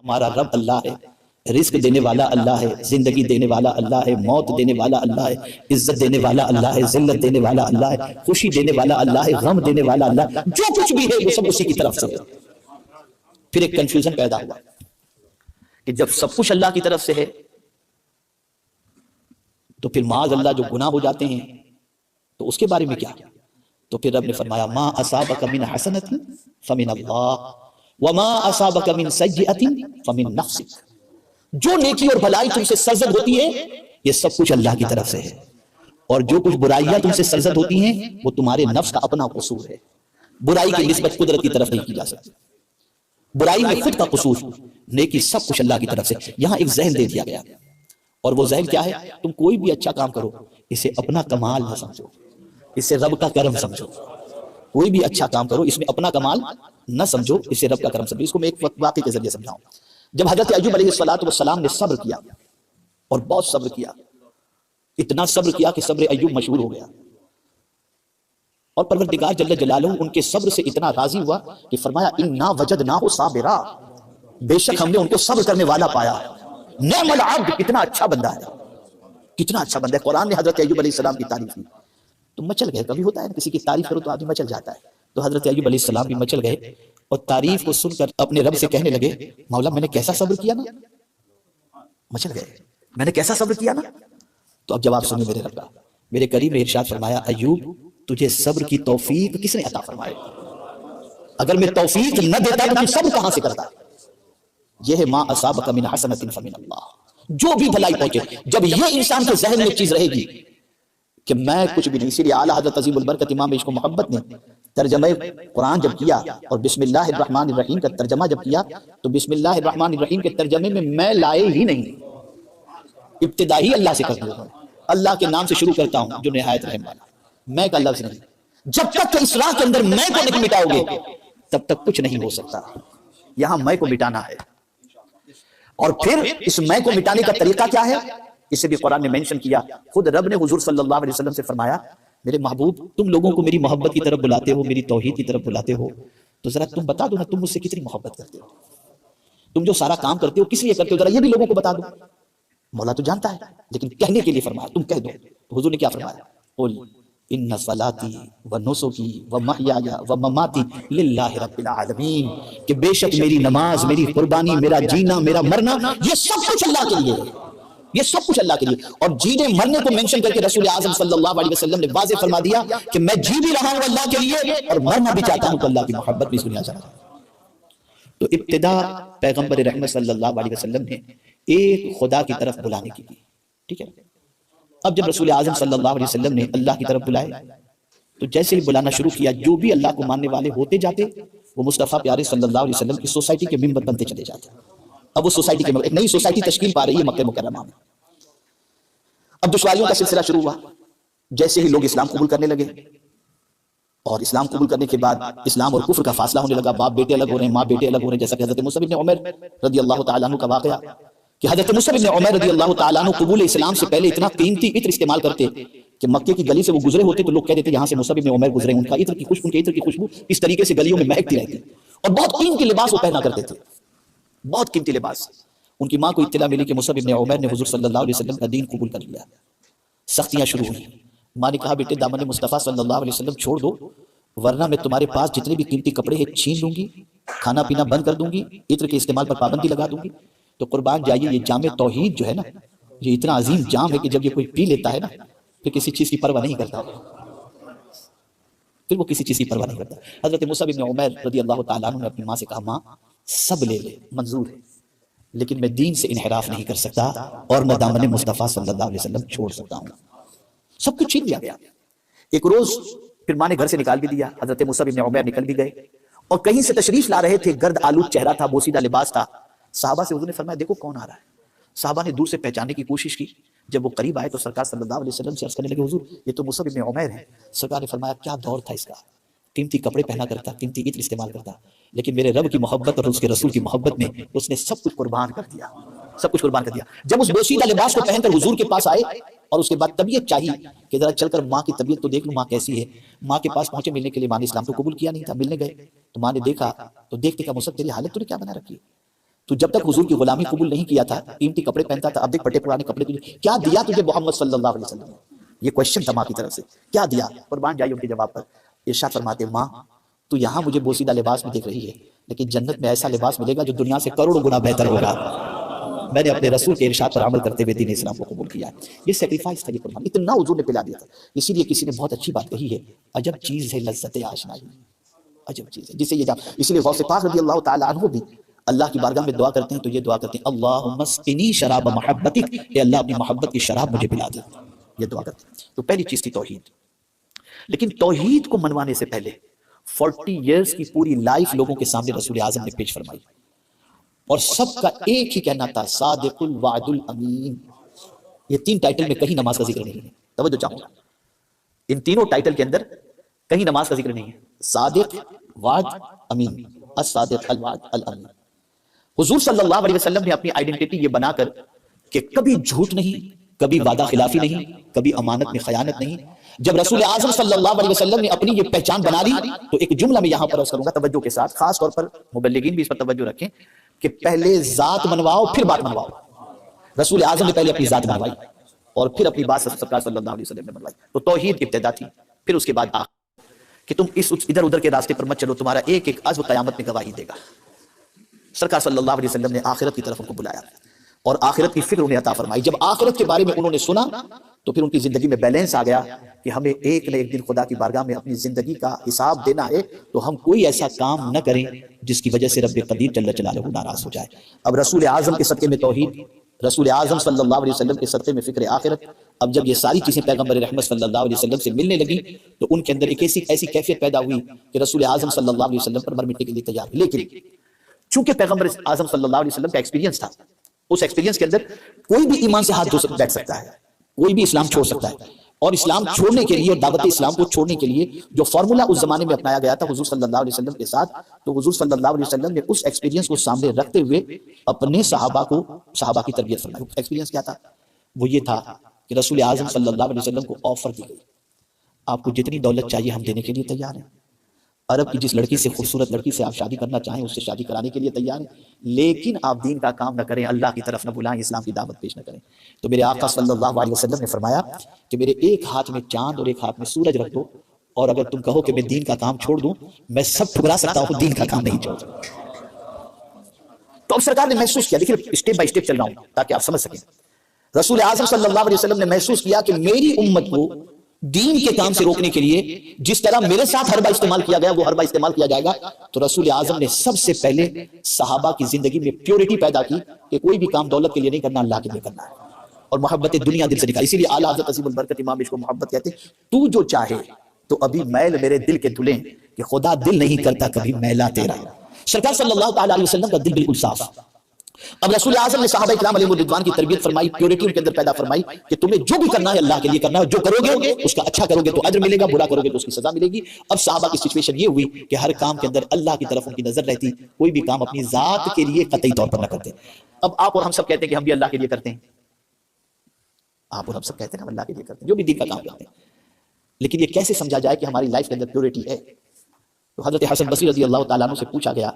ہمارا رب اللہ ہے، رزق دینے والا اللہ ہے، زندگی دینے والا اللہ ہے، موت دینے والا اللہ ہے، عزت دینے والا اللہ ہے، ذلت دینے والا اللہ ہے، خوشی دینے والا اللہ ہے، غم دینے والا اللہ ہے، جو کچھ بھی ہے وہ سب اسی کی طرف سے ہے۔ پھر ایک کنفیوژن پیدا ہوا کہ جب سب کچھ اللہ کی طرف سے ہے تو پھر معاذ اللہ جو گناہ ہو جاتے ہیں تو اس کے بارے میں کیا؟ تو پھر رب نے فرمایا ما اصابک من حسنۃ فمن اللہ وما اصابک من سیئۃ فمن نفسک، جو نیکی اور بھلائی تم سے سرزد ہوتی ہے یہ سب کچھ اللہ کی طرف سے ہے، اور جو کچھ برائیاں تم سے سرزد ہوتی ہیں وہ تمہارے نفس کا اپنا قصور ہے۔ برائی کی نسبت قدرت کی طرف نہیں کی جا سکتی، برائی میں خود کا قصور، نیکی سب کچھ اللہ کی طرف سے۔ یہاں ایک ذہن دے دیا گیا، اور وہ ذہن کیا ہے؟ تم کوئی بھی اچھا کام کرو اسے اپنا کمال نہ سمجھو، اسے رب کا کرم سمجھو۔ کوئی بھی اچھا کام کرو اس میں اپنا کمال نہ سمجھو، اسے رب کا کرم سمجھو۔ اس کو میں ایک واقعے کے ذریعے سمجھاؤں۔ جب حضرت ایوب علیہ السلام نے صبر کیا اور بہت صبر کیا، اتنا صبر کیا کہ صبر ایوب مشہور ہو گیا، اور پروردگار جل جلالہ ان کے صبر سے اتنا راضی ہوا کہ فرمایا انا وجدناہ صابرا، بے شک ہم نے ان کو صبر کرنے والا پایا۔ نعم العبد، کتنا اچھا بندہ ہے، کتنا اچھا بندہ ہے۔ قرآن نے حضرت ایوب علیہ السلام کی تعریف کی تو مچل گئے۔ کبھی ہوتا ہے کسی کی تعریف کرو تو آدمی مچل جاتا ہے، تو حضرت ایوب علیہ السلام بھی مچل گئے اور تعریف کو سن کر اپنے رب سے کہنے لگے مولا میں نے کیسا صبر کیا نا، مچل گئے، میں نے کیسا صبر کیا نا۔ تو اب جواب سنیے میرے رب کا، میرے کریم نے ارشاد فرمایا ایوب تجھے صبر کی توفیق کس نے عطا فرمائی؟ اگر میں توفیق نہ دیتا تو صبر کہاں سے کرتا؟ یہ ہے ما اصابک من حسنۃ فمن اللہ، جو بھی بھلائی پہنچے۔ جب یہ انسان کے ذہن میں چیز رہے گی کہ میں کچھ بھی نہیں، اسی لیے اعلیٰ حضرت عظیم البرکت امام عشق و محبت نے ترجمہ قرآن جب کیا اور بسم اللہ الرحمن الرحیم کا ترجمہ جب کیا تو بسم اللہ الرحمن الرحیم کے ترجمے میں میں لائے ہی نہیں، ابتدا ہی اللہ سے کرتی ہوں، اللہ کے نام سے شروع کرتا ہوں جو نہایت رحم والا، میں کا لفظ نہیں۔ جب تک کہ اس راہ کے اندر میں کو نہیں مٹاؤ گے تب تک کچھ نہیں ہو سکتا۔ یہاں میں کو مٹانا ہے، اور پھر اس میں کو مٹانے کا طریقہ کیا ہے اسے بھی قرآن نے مینشن کیا۔ خود رب نے حضور صلی اللہ علیہ وسلم سے فرمایا میرے محبوب تم لوگوں کو میری محبت کی طرف بلاتے ہو، میری توحید کی طرف بلاتے ہو، تو ذرا تم بتا دو نا تم مجھ سے کتنی محبت کرتے ہو، تم جو سارا کام کرتے ہو کس لیے کرتے ہو، ذرا یہ بھی لوگوں کو بتا دو۔ مولا تو جانتا ہے لیکن کہنے کے لیے فرمایا تم کہہ دو۔ تو حضور نے کیا فرمایا قل ان صلاتی و نسکی و محیای و مماتی للہ رب العالمین، کہ بے شک میری نماز، میری قربانی، میرا جینا، میرا مرنا یہ سب کچھ اللہ کے لیے ہے، یہ سب کچھ اللہ کے لیے۔ اور جینے مرنے کو منشن کر کے رسول اعظم صلی اللہ علیہ وسلم نے واضح فرما دیا کہ میں جی بھی رہا ہوں اللہ کے لیے اور مرنا بھی چاہتا ہوں تو اللہ کی محبت بھی دنیا چاہتا ہوں۔ تو ابتدا پیغمبر رحمت صلی اللہ علیہ وسلم نے ایک خدا کی طرف بلانے کی تھی، ٹھیک ہے۔ اب جب رسول اعظم صلی اللہ علیہ وسلم نے اللہ کی طرف بلائے تو جیسے ہی بلانا شروع کیا جو بھی اللہ کو ماننے والے ہوتے جاتے وہ مصطفیٰ پیارے صلی اللہ علیہ وسلم کی سوسائٹی کے ممبر بنتے چلے جاتے۔ اب وہ سوسائٹی کے ایک نئی سوسائٹی تشکیل پا رہی ہے مکہ مکرمہ میں۔ اب دشواریوں کا سلسلہ شروع ہوا، جیسے ہی لوگ اسلام قبول کرنے لگے، اور اسلام قبول کرنے کے بعد اسلام اور کفر کا فاصلہ ہونے لگا، باپ بیٹے الگ ہو رہے ہیں، ماں بیٹے الگ ہو رہے ہیں، جیسا کہ حضرت مصعب بن عمیر رضی اللہ تعالیٰ عنہ کا واقعہ کہ حضرت مصعب بن عمیر رضی اللہ تعالیٰ عنہ قبول اسلام سے پہلے اتنا قیمتی عطر استعمال کرتے کہ مکے کی گلی سے وہ گزرے ہوتے تو لوگ کہتے تھے یہاں سے مصعب بن عمیر گزرے، ان کا عطر کی خوشبو، ان کے عطر کی خوشبو اس طریقے سے گلیوں میں مہکتی رہتی، اور بہت قیمتی لباس وہ پہنا کرتے تھے، بہت قیمتی لباس۔ ان کی ماں کو اطلاع ملی کہ مصعب بن عمیر نے حضور صلی اللہ علیہ وسلم کا دین قبول کر لیا۔ سختیاں شروع ہوئی، ماں نے کہا بیٹے دامن مصطفیٰ صلی اللہ علیہ وسلم چھوڑ دو ورنہ میں تمہارے پاس جتنے بھی قیمتی کپڑے ہیں چھین لوں گی، کھانا پینا بند کر دوں گی، عطر کے استعمال پر پابندی لگا دوں گی۔ تو قربان جائیے یہ جام توحید جو ہے نا، یہ اتنا عظیم جام ہے کہ جب یہ کوئی پی لیتا ہے نا پھر کسی چیز کی پرواہ نہیں کرتا، پھر وہ کسی چیز کی پرواہ نہیں کرتا۔ حضرت مصعب بن عمیر رضی اللہ تعالیٰ عنہ نے اپنی ماں سے کہا ماں سب لے لے منظور ہے لیکن میں دین سے انحراف نہیں کر سکتا اور میں دامن مصطفیٰ صلی اللہ علیہ وسلم چھوڑ سکتا ہوں۔ سب کچھ چھین لیا گیا۔ ایک روز پھر ماں نے گھر سے نکال بھی دیا، حضرت مصعب بن عمیر نکل بھی گئے اور کہیں سے تشریف لا رہے تھے، گرد آلود چہرہ تھا، بوسیدہ لباس تھا۔ صحابہ سے حضور نے فرمایا دیکھو کون آ رہا ہے۔ صحابہ نے دور سے پہچاننے کی کوشش کی، جب وہ قریب آئے تو سرکار صلی اللہ علیہ وسلم سے عرض کرنے لگے حضور یہ تو مصعب بن عمیر ہے۔ سرکار نے فرمایا کیا دور تھا اس کا، قیمتی کپڑے پہنا کرتا، قیمتی عطر استعمال کرتا، لیکن میرے رب کی محبت اور اس کے رسول کی محبت میں اس نے سب کچھ قربان کر دیا، سب کچھ قربان کر دیا۔ جب اس بوسیدہ لباس کو پہن کر حضور کے پاس آئے اور اس کے بعد طبیعت چاہیے کہ ذرا چل کر ماں کی طبیعت تو دیکھ لوں ماں کیسی ہے، ماں کے پاس پہنچے ملنے کے لیے، ماں نے اسلام تو قبول کیا نہیں تھا، ملنے گئے تو ماں نے دیکھا تو دیکھتے کہ مصعب تیری حالت تو نے کیا بنا رکھی ہے، تو جب تک حضور کی غلامی قبول نہیں کیا تھا، قیمتی کپڑے پہنتا تھا، اب دیکھ پٹے پرانے کپڑے تجھے کیا دیا، تجھے محمد صلی اللہ علیہ وسلم نے، یہ کوشچن تھا ماں کی طرف سے، کیا دیا؟ قربان جائیے ان کے جواب پر۔ ارشاد فرماتے ماں تو یہاں مجھے بوسیدہ لباس میں دیکھ رہی ہے، لیکن جنت میں ایسا لباس ملے گا جو دنیا سے کروڑوں گنا بہتر ہوگا۔ میں نے اپنے رسول کے ارشاد پر عمل کرتے ہوئے دین اسلام کو قبول کیا ہے۔ یہ سیکریفائس تھا، یہ قربان، اتنا حضور نے پلا دیا تھا۔ اسی لیے کسی نے بہت اچھی بات کہی ہے، عجب چیز ہے لذت آشنائی، عجب چیز ہے جسے یہ جا، اسی لیے غوث پاک رضی اللہ تعالی عنہ بھی اللہ کی بارگاہ میں دعا کرتے ہیں تو یہ دعا کرتے ہیں اللہم اسقنی شراب محبتک، اے اللہ اپنی محبت کی شراب مجھے پلا دے، یہ دعا کرتے ہیں۔ تو پہلی چیز تھی توحید، لیکن توحید کو منوانے سے پہلے 40 ایئرز کی پوری لائف لوگوں کے سامنے رسول اعظم نے پیش فرمائی، اور سب کا ایک ہی کہنا تھا صادق الوعد الامین۔ یہ 3 ٹائٹل میں کہیں نماز کا ذکر نہیں ہے، توجہ چاہوں گا، ان تینوں ٹائٹل کے اندر کہیں نماز کا ذکر نہیں ہے، صادق، وعد، امین، الصادق الوعد الامین۔ حضور صلی اللہ علیہ وسلم نے اپنی آئیڈینٹی یہ بنا کر کہ کبھی جھوٹ نہیں، کبھی وعدہ خلافی نہیں، کبھی امانت میں خیانت نہیں۔ جب رسول اعظم صلی اللہ علیہ وسلم نے اپنی یہ پہچان بنا لی تو ایک جملہ میں یہاں پر عرض کروں گا توجہ کے ساتھ، خاص طور پر مبلغین بھی اس پر توجہ رکھیں کہ پہلے ذات منواؤ پھر بات منواؤ۔ رسول اعظم نے پہلے اپنی ذات منوائی اور پھر اپنی بات سرکار صلی اللہ علیہ وسلم نے منوائی۔ تو توحید ابتدا تھی، پھر اس کے بعد کہ تم اس ادھر ادھر کے راستے پر مت چلو، تمہارا ایک ایک عزم قیامت میں گواہی دے گا۔ سرکار صلی اللہ علیہ وسلم نے آخرت کی طرف ان کو بلایا اور آخرت کی فکر انہیں عطا فرمائی۔ جب آخرت کے بارے میں انہوں نے سنا تو پھر ان کی زندگی میں بیلنس آ گیا کہ ہمیں ایک نہ ایک دن خدا کی بارگاہ میں اپنی زندگی کا حساب دینا ہے، تو ہم کوئی ایسا کام نہ کریں جس کی وجہ سے رب قدیر جل جلالہ ناراض ہو جائے۔ اب رسول اعظم کے صدقے میں توحید، رسول اعظم صلی اللہ علیہ وسلم کے صدقے میں فکر آخرت، اب جب یہ ساری چیزیں پیغمبر رحمت صلی اللہ علیہ وسلم سے ملنے لگیں تو ان کے اندر ایک ایسی کیفیت پیدا ہوئی کہ رسول اعظم صلی اللہ علیہ وسلم پر مر مٹنے کے لیے تیار ہوئے۔ لیکن چونکہ پیغمبر اعظم صلی اللہ علیہ وسلم کا ایکسپیرینس تھا، اس ایکسپیرینس کے اندر کوئی بھی ایمان سے ہاتھ دھو بیٹھ سکتا ہے، کوئی بھی اسلام چھوڑ سکتا ہے، اور اسلام چھوڑنے کے لیے اور دعوت اسلام کو چھوڑنے کے لیے جو فارمولا اس زمانے میں اپنایا گیا تھا حضور صلی اللہ علیہ وسلم کے ساتھ، تو حضور صلی اللہ علیہ وسلم نے اس ایکسپیرینس کو سامنے رکھتے ہوئے اپنے صحابہ کی تربیت فرمائی۔ ایکسپیرینس کیا تھا؟ وہ یہ تھا کہ رسول اعظم صلی اللہ علیہ وسلم کو آفر دی گئی، آپ کو جتنی دولت چاہیے ہم دینے کے لیے تیار ہیں، عرب کی جس لڑکی سے خوبصورت لڑکی سے آپ شادی کرنا چاہیں اس سے شادی کرانے کے لیے تیار ہیں، لیکن آپ دین کا کام نہ کریں، اللہ کی طرف نہ بلائیں، اسلام کی دعوت پیش نہ کریں۔ تو میرے آقا صلی اللہ علیہ وسلم نے فرمایا کہ میرے ایک ہاتھ میں چاند اور ایک ہاتھ میں سورج رکھ دو، اور اگر تم کہو کہ میں دین کا کام چھوڑ دوں، میں سب ٹھکرا سکتا ہوں، دین کا کام نہیں چھوڑ سکتا۔ تو اب سرکار نے محسوس کیا، دیکھیں اسٹیپ بائی اسٹیپ چل رہا ہوں تاکہ آپ سمجھ سکیں۔ رسول اعظم صلی اللہ علیہ وسلم نے محسوس کیا کہ میری امت کو دین کے کام سے روکنے کے لیے جس طرح میرے ساتھ حربہ استعمال کیا گیا وہ حربہ استعمال کیا جائے گا، تو رسول اعظم نے سب سے پہلے صحابہ کی زندگی میں پیورٹی پیدا کی کہ کوئی بھی کام دولت کے لیے نہیں کرنا، اللہ کے لیے کرنا ہے، اور محبت دنیا دل سے نکالی۔ اسی لیے اعلیٰ حضرت عظیم البرکت امام عشق و محبت کہتے ہیں تو جو چاہے تو ابھی میل میرے دل کے دھلیں کہ خدا دل نہیں کرتا کبھی میلا تیرا۔ سرکار صلی اللہ تعالی علیہ وسلم کا دل بالکل صاف۔ اب رسول اعظم نے صحابہ اکرام علیہ الرضوان کی تربیت فرمائی، پیورٹی ان کے اندر پیدا فرمائی کہ تمہیں جو بھی کرنا ہے اللہ کے لیے کرنا ہے، جو کرو گے اس کا اچھا کرو گے تو اجر ملے گا، برا کرو گے تو اس کی سزا ملے گی۔ اب صحابہ کی سچویشن یہ ہوئی کہ ہر کام کے اندر اللہ کی طرف ان کی نظر رہتی، کوئی بھی کام اپنی ذات کے لیے قطعی طور پر نہ کرتے۔ اب آپ اور ہم سب کہتے ہیں کہ ہم بھی اللہ کے لیے کرتے ہیں، آپ اور ہم سب کہتے ہیں ہم اللہ کے لیے کرتے ہیں جو بھی دین کا کام کرتے ہیں، لیکن یہ کیسے سمجھا جائے کہ ہماری لائف کے اندر پیورٹی ہے؟ تو حضرت حسن بصری رضی اللہ تعالیٰ عنہ سے پوچھا گیا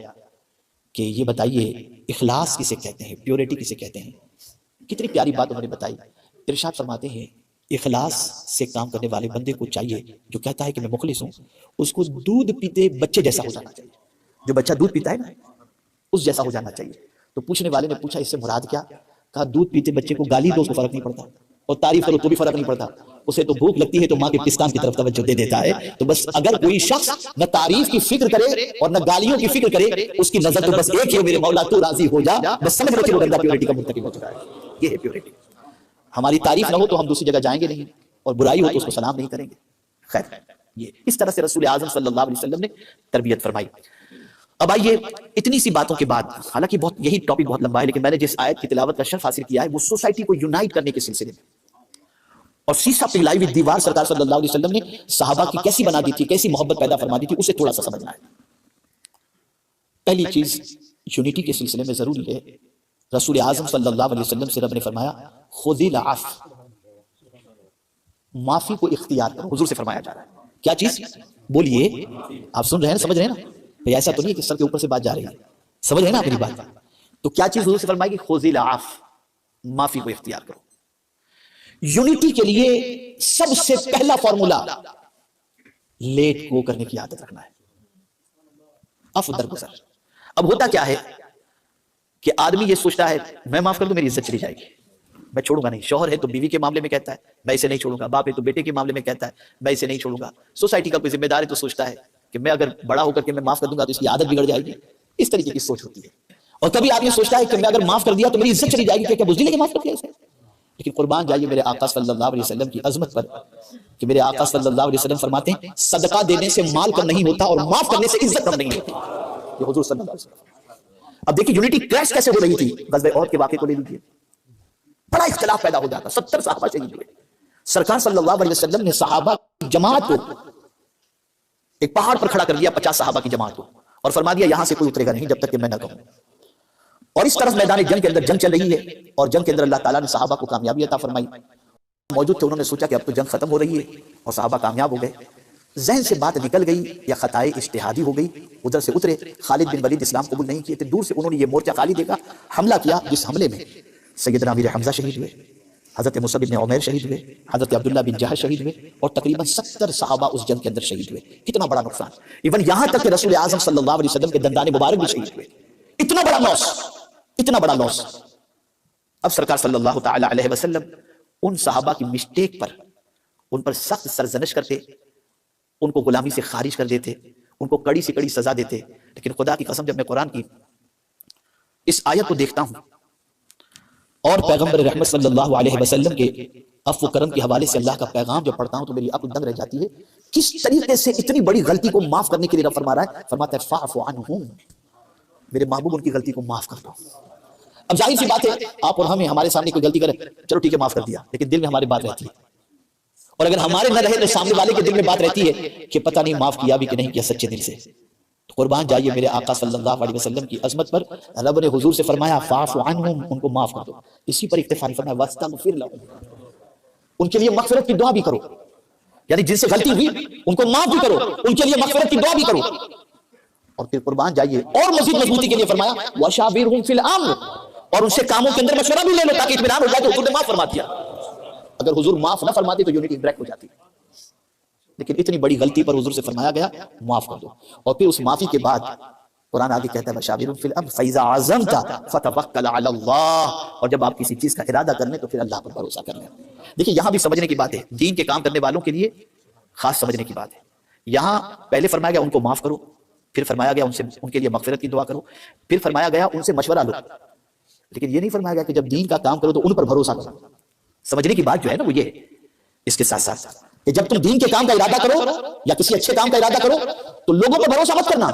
کہ یہ بتائیے اخلاص کسے کہتے ہیں، پیورٹی کسے کہتے ہیں؟ کتنی پیاری بات انہوں نے بتائی۔ ارشاد فرماتے ہیں اخلاص سے کام کرنے والے بندے کو چاہیے جو کہتا ہے کہ میں مخلص ہوں، اس کو دودھ پیتے بچے جیسا ہو جانا چاہیے، جو بچہ دودھ پیتا ہے نا اس جیسا ہو جانا چاہیے۔ تو پوچھنے والے نے پوچھا اس سے مراد کیا؟ کہا دودھ پیتے بچے کو گالی دو اس کو فرق نہیں پڑتا، اور تعریف کرو تو بھی فرق نہیں پڑتا، اسے تو بھوک لگتی ہے تو ماں کے پستان کی طرف توجہ دے دیتا ہے۔ تو بس اگر کوئی شخص نہ تعریف کی فکر کرے اور نہ گالیوں کی فکر کرے، اس کی نظر تو بس ایک ہے، میرے مولا تو راضی ہو جا، بس سمجھ لو کہ وہ بندہ پیورٹی کا مرتکب ہو چکا ہے۔ یہ ہے پیورٹی۔ ہماری تعریف نہ ہو تو ہم دوسری جگہ جائیں گے نہیں، اور برائی ہو تو اس کو سلام نہیں کریں گے۔ خیر، یہ اس طرح سے رسول اعظم صلی اللہ علیہ وسلم نے تربیت فرمائی۔ اب آئیے اتنی سی باتوں کے بعد، حالانکہ یہی ٹاپک بہت لمبا ہے، لیکن میں نے جس آیت کی تلاوت کا شرف حاصل کیا ہے وہ سوسائٹی کو یونائٹ کرنے کے سلسلے میں، اور سیسا پگھلائی ہوئی دیوار سرکار صلی اللہ علیہ وسلم نے صحابہ کی کیسی بنا دی تھی، کیسی محبت پیدا فرما دی تھی، اسے تھوڑا سا سمجھنا ہے۔ پہلی چیز یونٹی کے سلسلے میں ضروری ہے، رسول اعظم صلی اللہ علیہ وسلم سے رب نے فرمایا خذ العفو، معافی کو اختیار کرو، حضور سے فرمایا جا رہا ہے۔ کیا چیز؟ بولیے، آپ سن رہے ہیں، سمجھ رہے ہیں نا؟ ایسا تو نہیں ہے کہ سر کے اوپر سے بات جا رہی ہے، سمجھ رہے ہیں نا میری بات؟ تو کیا چیز حضور سے فرمائے گی؟ خذ العفو، معافی کو اختیار کرو۔ یونٹی کے لیے سب سے پہلا فارمولا لیٹ گو کرنے کی عادت رکھنا ہے، عفو درگزر۔ اب ہوتا کیا ہے کہ آدمی یہ سوچتا ہے میں معاف کر دوں میری عزت چلی جائے گی، میں چھوڑوں گا نہیں۔ شوہر ہے تو بیوی کے معاملے میں کہتا ہے میں اسے نہیں چھوڑوں گا، باپ ہے تو بیٹے کے معاملے میں کہتا ہے میں اسے نہیں چھوڑوں گا، سوسائٹی کا کوئی ذمہ دار ہے تو سوچتا ہے کہ میں اگر بڑا ہو کر کے میں معاف کر دوں گا تو اس کی عادت بگڑ جائے گی، اس طریقے کی سوچ ہوتی ہے۔ اور کبھی آپ یہ سوچتا ہے کہ میں اگر معاف کر دیا تو میری عزت چلی جائے گی، کیا بزدلی لے کے معاف کر دیا اسے؟ لیکن قربان جائیے میرے آقا صلی اللہ علیہ وسلم کی عظمت پر کہ میرے آقا صلی اللہ علیہ وسلم فرماتے ہیں صدقہ دینے سے مال کم نہیں ہوتا اور معاف کرنے سے عزت کم نہیں ہوتی، یہ حضور صلی اللہ علیہ وسلم۔ اب دیکھیں یونٹی کریش کیسے ہو رہی تھی، غزوہ احد کے واقعے کو لے لیجیے، بڑا اختلاف پیدا ہو جاتا، 70 صحابہ شہید ہوئے۔ سرکار صلی اللہ علیہ وسلم نے صحابہ کی جماعت کو ایک پہاڑ پر کھڑا کر دیا، 50 صحابہ کی جماعت کو، اور فرما دیا یہاں سے کوئی اترے گا نہیں جب تک کہ میں نہ کہوں۔ اور اس طرف میدان جنگ کے اندر جنگ چل رہی ہے، اور جنگ کے اندر اللہ تعالیٰ نے صحابہ کو کامیابی عطا فرمائی۔ موجود تھے، انہوں نے سوچا کہ اب تو جنگ ختم ہو رہی ہے اور صحابہ کامیاب ہو گئے، ذہن سے بات نکل گئی یا خطائے اجتہادی ہو گئی، ادھر سے اترے۔ خالد بن ولید اسلام قبول نہیں کیے تھے، دور سے انہوں نے یہ مورچہ خالی دیکھا، حملہ کیا، جس حملے میں سیدنا امیر حمزہ شہید ہوئے، حضرت مصعب بن عمیر شہید ہوئے، حضرت عبداللہ بن جہش شہید ہوئے، اور تقریباً 70 صحابہ اس جنگ کے اندر شہید ہوئے۔ کتنا بڑا نقصان، ایون یہاں تک کہ رسول اعظم صلی اللہ علیہ وسلم کے دندان مبارک بھی شہید ہوئے، اتنا بڑا لاس، اتنا بڑا لاس۔ اب سرکار صلی اللہ تعالی علیہ وسلم ان صحابہ کی مسٹیک پر ان پر سخت سرزنش کرتے، ان کو غلامی سے خارج کر دیتے، ان کو کڑی سے کڑی سزا دیتے۔ لیکن خدا کی قسم جب میں قرآن کی اس آیت کو دیکھتا ہوں اور پیغمبر رحمت صلی اللہ علیہ وسلم کے عفو و کرم کے حوالے سے اللہ کا پیغام جو پڑھتا ہوں تو میری عقل دنگ رہ جاتی ہے، کس طریقے سے اتنی بڑی غلطی کو معاف کرنے کے لیے رب فرما رہا ہے، فرماتا ہے فاعف عنہم، میرے محبوب ان کی غلطی کو معاف کر دو۔ اب ظاہر سی بات ہے آپ اور ہمیں ہمارے سامنے کوئی غلطی کرے چلو ٹھیک ہے معاف کر دیا، لیکن دل میں ہماری بات رہتی ہے، اور اگر ہمارے نہ رہے تو سامنے والے کے دل میں بات رہتی ہے کہ پتہ نہیں معاف کیا بھی کہ نہیں کیا سچے دل سے۔ تو قربان جائیے میرے آقا صلی اللہ علیہ وسلم کی عظمت پر رب نے حضور سے فرمایا فاعف عنہم، ان کو معاف کر دو۔ اسی پر اکتفا نہیں فرمایا واستغفر لہم، ان کے لیے مغفرت کی دعا بھی کرو، یعنی جن سے غلطی ہوئی ان کو معاف بھی کرو، ان کے لیے مغفرت کی دعا بھی کرو۔ اور پھر قربان جائیے اور مزید مضبوطی کے لیے فرمایا وشاورہم فی الامر، اور ان سے کاموں کے اندر مشورہ بھی لے لو تاکہ اطمینان ہو جائے کہ حضور نے معاف فرما دیا۔ اگر حضور معاف نہ فرماتے تو یونٹی بریک ہو جاتی، لیکن اتنی بڑی غلطی پر حضور سے فرمایا گیا معاف کر دو۔ اور پھر اس معافی کے بعد قرآن آگے کہتا ہے وشاورہم فی الامر فاذا عزمت فتوکل علی اللہ، اور جب آپ کسی چیز کا ارادہ کر لیں تو پھر اللہ پر بھروسہ کر لیں۔ دیکھیں یہاں بھی سمجھنے کی بات ہے، دین کے کام کرنے والوں کے لیے خاص سمجھنے کی بات ہے۔ یہاں پہلے فرمایا گیا ان کو معاف کرو، پھر فرمایا گیا ان کے لیے مغفرت کی دعا کرو، پھر فرمایا گیا ان سے مشورہ لو، لیکن یہ نہیں فرمایا گیا کہ جب دین کا کام کرو تو ان پر بھروسہ کرو۔ سمجھنے کی بات جو ہے نا وہ یہ ہے، اس کے ساتھ ساتھ کہ جب تم دین کے کام کا ارادہ کرو یا کسی اچھے کام کا ارادہ کرو تو لوگوں پر بھروسہ مت کرنا،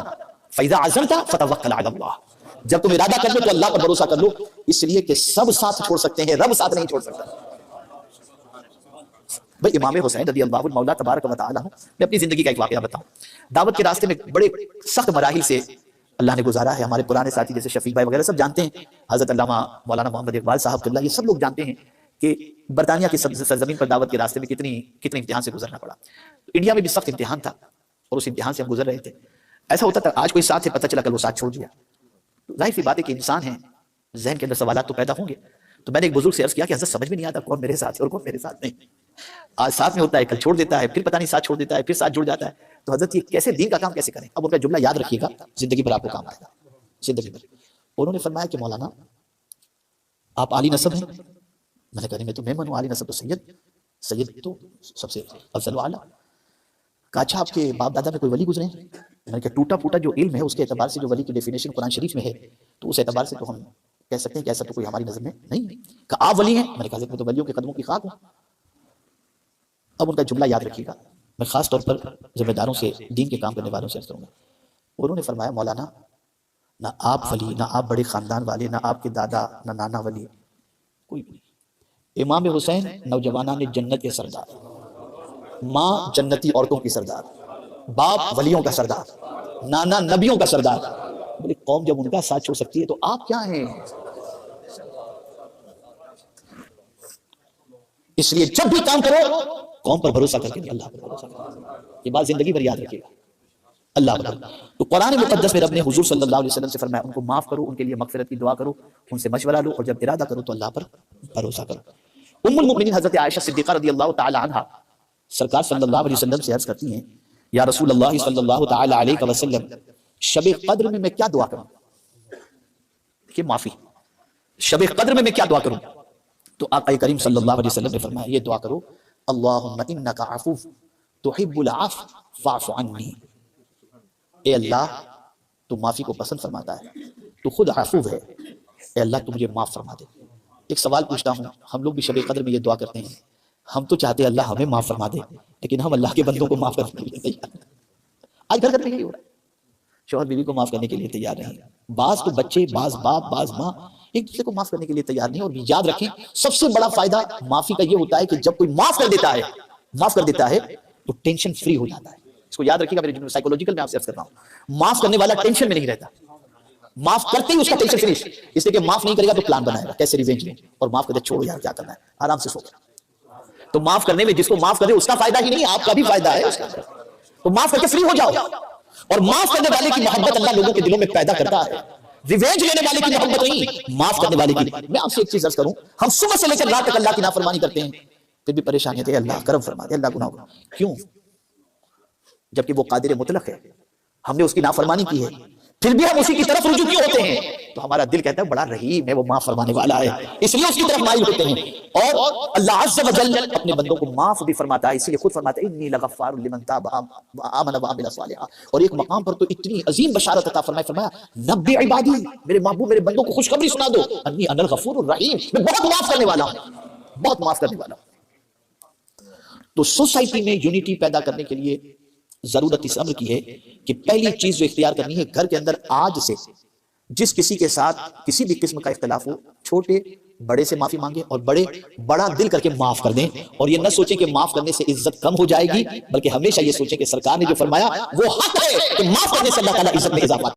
فَإِذَا عَزَمْتَ فَتَوَكَّلْ عَلَى اللَّهِ، جب تم ارادہ کر لو تو اللہ پر بھروسہ کر لو، اس لیے کہ سب ساتھ چھوڑ سکتے ہیں، رب ساتھ نہیں چھوڑ سکتا۔ بھئی امام حسین رضی اللہ عنہ مولا تبارک و تعالی، میں اپنی زندگی کا ایک واقعہ بتاؤں۔ دعوت کے راستے میں بڑے سخت مراحل سے اللہ نے گزارا ہے، ہمارے پرانے ساتھی جیسے شفیق بھائی وغیرہ سب جانتے ہیں، حضرت علامہ مولانا محمد اقبال صاحب اللہ، یہ سب لوگ جانتے ہیں کہ برطانیہ کی سرزمین پر دعوت کے راستے میں کتنے امتحان سے گزرنا پڑا۔ انڈیا میں بھی سخت امتحان تھا اور اس امتحان سے ہم گزر رہے تھے۔ ایسا ہوتا تھا آج کوئی ساتھ ہے، پتہ چلا کل وہ ساتھ چھوڑ دیا، تو ظاہر سی بات ہے کہ انسان ہے، ذہن کے اندر سوالات تو پیدا ہوں گے۔ تو میں نے ایک بزرگ سے عرض کیا کہ حضرت سمجھ میں نہیں آتا کون میرے ساتھ ہے اور کون میرے ساتھ نہیں، آج ساتھ میں ہوتا ہے کل چھوڑ دیتا ہے، پھر پتہ نہیں ساتھ چھوڑ دیتا ہے، پھر ساتھ جڑ جاتا ہے، تو حضرت یہ کیسے دین کا کام کیسے کریں؟ اب ان کا جملہ یاد رکھیے گا، زندگی بھر آپ کو کام آئے گا، زندگی بھر۔ انہوں نے فرمایا کہ مولانا آپ عالی نسب ہیں؟ میں نے کہا میں تو ممن ہوں، عالی نسب تو سید تو سب سے افضل و اعلیٰ۔ کہا اچھا آپ کے باپ دادا میں کوئی ولی گزرے ہیں؟ میں نے کہا ٹوٹا پھوٹا جو علم ہے اس کے اعتبار سے جو ولی کی ڈیفینیشن قرآن شریف میں ہے تو اس اعتبار سے تو ہم کہہ سکتے ہیں کہ ایسا تو کوئی ہماری نظر میں نہیں ہے۔ کہا آپ ولی ہیں؟ میں نے کہا میں تو ولیوں کے قدموں کی خاک ہوں۔ اب ان کا جملہ یاد رکھیے گا، میں خاص طور پر ذمہ داروں سے، دین کے کام کرنے والوں سے عرض کروں گا۔ انہوں نے فرمایا مولانا نہ آپ ولی، نہ آپ بڑے خاندان والے، نہ آپ کے دادا، نہ نانا ولی، کوئی بھی۔ امام حسین نوجوانان جنت کے سردار، ماں جنتی عورتوں کی سردار، باپ ولیوں کا سردار، نانا نبیوں کا سردار۔ بولے قوم جب ان کا ساتھ چھوڑ سکتی ہے تو آپ کیا ہیں؟ اس لیے جب بھی کام کرو قوم پر بھروسہ کر کے اللہ پر بھروسہ کرو۔ یہ بات زندگی بھر یاد رکھیے گا، اللہ اکبر۔ تو قرآن مقدس میں رب نے حضور صلی اللہ علیہ وسلم سے فرمایا ان کو معاف کرو، ان کے لیے مغفرت کی دعا کرو، ان سے مشورہ لو، اور جب ارادہ کرو تو اللہ پر بھروسہ کرو۔ ام المؤمنین حضرت عائشہ صدیقہ رضی اللہ تعالی عنہا سرکار صلی اللہ علیہ وسلم سے عرض کرتی ہیں یا رسول اللہ صلی اللہ تعالی علیہ وسلم شب قدر میں کیا دعا کروں؟ کہ معافی، شب قدر میں کیا دعا کروں؟ تو آقا کریم صلی اللہ علیہ وسلم نے فرمایا یہ دعا کرو اللہم انک عفو تحب العفو فاعف عنی، اے اللہ تو معافی کو پسند فرماتا ہے، تو خود عفو ہے، اے اللہ تو مجھے معاف فرما دے۔ ایک سوال پوچھتا ہوں، ہم لوگ بھی شب قدر میں یہ دعا کرتے ہیں، ہم تو چاہتے ہیں اللہ ہمیں معاف فرما دے، لیکن ہم اللہ کے بندوں کو معاف کرنے کے لیے تیار ہیں۔ آج گھر گھر میں یہی ہو رہا ہے، شوہر بیوی کو معاف کرنے کے لیے تیار نہیں، بعض تو بچے، بعض باپ، بعض ماں ایک دوسرے کو معاف کرنے کے لیے تیار نہیں۔ اور یاد رکھیں سب سے بڑا فائدہ معافی کا یہ ہوتا ہے کہ جب کوئی معاف کر دیتا ہے تو ٹینشن فری ہو جاتا ہے۔ اس کو یاد رکھیے گا، میرے سائیکولوجیکل میں آپ سے عرض کر رہا ہوں، معاف کرنے والا ٹینشن میں نہیں رہتا، معاف کرتے ہی اس کا ٹینشن فنش، اس لیے کہ معاف نہیں کرے گا تو پلان بنائے گا کیسے ریونج لیں، اور معاف کر دے چھوڑو یار کیا کرنا ہے، آرام سے سو۔ تو معاف کرنے میں جس کو معاف کرے اس کا فائدہ ہی نہیں، آپ کا بھی فائدہ ہے اس کا، تو معاف کر کے فری ہو جاؤ۔ اور معاف کرنے والے کی محبت اللہ لوگوں کے دلوں میں پیدا کرتا ہے، ریونج لینے والے کی محبت نہیں، معاف کرنے والے کی۔ میں آپ سے ایک چیز عرض کروں، ہم صبح سے لے کر رات تک اللہ کی نافرمانی کرتے ہیں، پھر بھی پریشانی ہے اللہ کرم فرما دے، اللہ گناہ کیوں؟ جبکہ وہ قادر مطلق ہے، ہم نے اس کی نافرمانی کی ہے، پھر بھی ہم اسی کی طرف رجوع کیوں ہوتے ہیں؟ تو ہمارا دل کہتا ہے بڑا رحیم ہے، وہ معاف فرمانے والا ہے، اس لیے اس کی طرف مائل ہوتے ہیں۔ اور اللہ عز و جل اپنے بندوں کو معاف بھی فرماتا ہے، اس لیے خود فرماتا ہے انی لغفار لمن تاب وآمن وعمل صالحا۔ اور ایک مقام پر تو اتنی عظیم بشارت عطا فرمایا نبی عبادی، میرے محبوب میرے بندوں کو خوشخبری سنا دو، انی انا الغفور الرحیم، میں بہت معاف کرنے والا ہوں، بہت معاف کرنے والا ہوں۔ تو سوسائٹی میں یونٹی پیدا کرنے کے لیے ضرورت اس امر کی ہے کہ پہلی چیز جو اختیار کرنی ہے، گھر کے اندر آج سے جس کسی کے ساتھ کسی بھی قسم کا اختلاف ہو، چھوٹے بڑے سے معافی مانگیں اور بڑا دل کر کے معاف کر دیں، اور یہ نہ سوچیں کہ معاف کرنے سے عزت کم ہو جائے گی، بلکہ ہمیشہ یہ سوچیں کہ سرکار نے جو فرمایا وہ حق ہے کہ معاف کرنے سے اللہ تعالیٰ عزت میں اضافہ